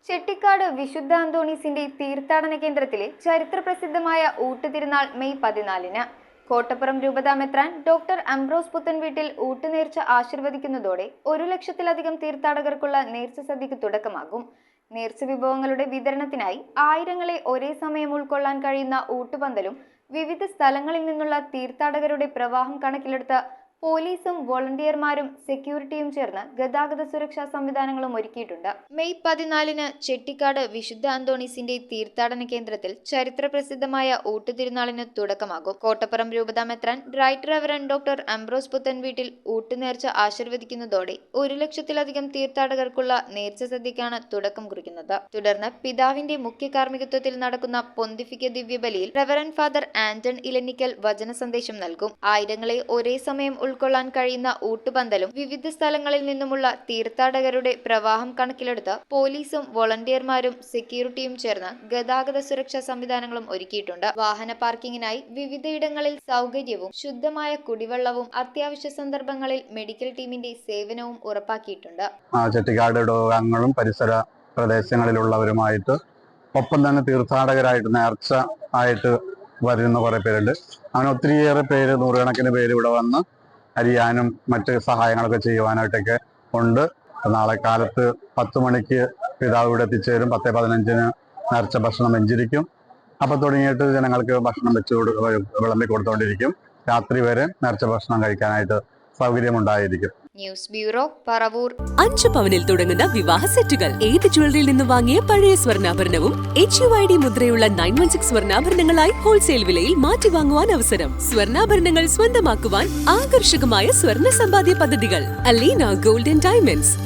ചെട്ടിക്കാട് വിശുദ്ധ അന്തോണീസിന്റെ തീർത്ഥാടന കേന്ദ്രത്തിലെ ചരിത്രപ്രസിദ്ധമായ ഊട്ടുതിരുനാൾ മെയ് 14-ന് കോട്ടപ്പുറം രൂപതാ മെത്രാൻ ഡോക്ടർ അംബ്രോസ് പുത്തൻവീട്ടിൽ ഊട്ടുനേർച്ച ആശീർവദിക്കുന്നതോടെ 1 ലക്ഷത്തിലധികം തീർത്ഥാടകർക്കുള്ള നേർച്ച സദ്യക്ക് തുടക്കമാകും. നേർച്ച വിഭവങ്ങളുടെ വിതരണത്തിനായി ആയിരങ്ങളെ ഒരേ സമയം ഉൾക്കൊള്ളാൻ കഴിയുന്ന ഊട്ടുപന്തലും വിവിധ സ്ഥലങ്ങളിൽ നിന്നുള്ള തീർത്ഥാടകരുടെ പ്രവാഹം കണക്കിലെടുത്ത് പോലീസും വോളണ്ടിയർമാരും സെക്യൂരിറ്റിയും ചേർന്ന് ഗതാഗത സുരക്ഷാ സംവിധാനങ്ങളും ഒരുക്കിയിട്ടുണ്ട്. മെയ് 14-ന് ചെട്ടിക്കാട് വിശുദ്ധ അന്തോണീസിന്റെ തീർത്ഥാടന കേന്ദ്രത്തിൽ ചരിത്രപ്രസിദ്ധമായ ഊട്ടുതിരുനാളിന് തുടക്കമാകും. കോട്ടപ്പുറം രൂപതാ മെത്രാൻ റൈറ്റ് റെവറൻ ഡോക്ടർ അംബ്രോസ് പുത്തൻവീട്ടിൽ ഊട്ടുനേർച്ച ആശീർവദിക്കുന്നതോടെ 1 ലക്ഷത്തിലധികം തീർത്ഥാടകർക്കുള്ള നേർച്ച സദ്യക്കാണ് തുടക്കം കുറിക്കുന്നത്. തുടർന്ന് പിതാവിന്റെ മുഖ്യ കാർമ്മികത്വത്തിൽ നടക്കുന്ന പൊന്തിഫിക്ക ദിവ്യബലിയിൽ റെവറൻ ഫാദർ ആന്റൺ ഇലഞ്ഞിക്കൽ വചന സന്ദേശം നൽകും. ആയിരങ്ങളെ ഒരേ സമയം ഉൾക്കൊള്ളാൻ കഴിയുന്ന ഊട്ടുപന്തലും വിവിധ സ്ഥലങ്ങളിൽ നിന്നുമുള്ള തീർത്ഥാടകരുടെ പ്രവാഹം കണക്കിലെടുത്ത് പോലീസും വോളണ്ടിയർമാരും സെക്യൂരിറ്റിയും ചേർന്ന് ഗതാഗത സുരക്ഷാ സംവിധാനങ്ങളും ഒരുക്കിയിട്ടുണ്ട്. വാഹന പാർക്കിങ്ങിനായി വിവിധയിടങ്ങളിൽ സൗകര്യവും ശുദ്ധമായ കുടിവെള്ളവും അത്യാവശ്യ സന്ദർഭങ്ങളിൽ മെഡിക്കൽ ടീമിന്റെ സേവനവും ഉറപ്പാക്കിയിട്ടുണ്ട്. ചെട്ടിക്കാട് ഇടവകങ്ങളും പരിസര പ്രദേശങ്ങളിലുള്ളവരുമായിട്ട് ഒപ്പം തന്നെ തീർത്ഥാടകരായിട്ട് നേർച്ച ആയിട്ട് വരുന്ന കുറെ പേരുണ്ട്. അങ്ങനെ ഒത്തിരിയേറെ പേര്, നൂറുകണക്കിന് പേര് ഇവിടെ വന്ന് അരിയാനും മറ്റ് സഹായങ്ങളൊക്കെ ചെയ്യുവാനായിട്ടൊക്കെ ഉണ്ട്. നാളെ കാലത്ത് 10 മണിക്ക് പിതാവ് ഇവിടെ എത്തിച്ചേരും. 10:15-ന് നേർച്ച ഭക്ഷണം വെഞ്ചിരിക്കും. അപ്പം തുടങ്ങിയിട്ട് ജനങ്ങൾക്ക് ഭക്ഷണം വിളമ്പി കൊടുത്തുകൊണ്ടിരിക്കും. രാത്രി വരെ നേർച്ച ഭക്ഷണം കഴിക്കാനായിട്ട് സൗകര്യമുണ്ടായിരിക്കും. News bureau, Paravur. 5 പവനിൽ തുടങ്ങുന്ന വിവാഹ സെറ്റുകൾ. ഏത് ജ്വല്ലറിയിൽ നിന്ന് വാങ്ങിയ പഴയ സ്വർണ്ണാഭരണവും HUID മുദ്രയുള്ള 916 സ്വർണ്ണാഭരണങ്ങളായി ഹോൾസെയിൽ വിലയിൽ മാറ്റി വാങ്ങുവാൻ അവസരം. സ്വർണ്ണാഭരണങ്ങൾ സ്വന്തമാക്കുവാൻ ആകർഷകമായ സ്വർണ്ണ സമ്പാദ്യ പദ്ധതികൾ. Aleena gold and diamonds.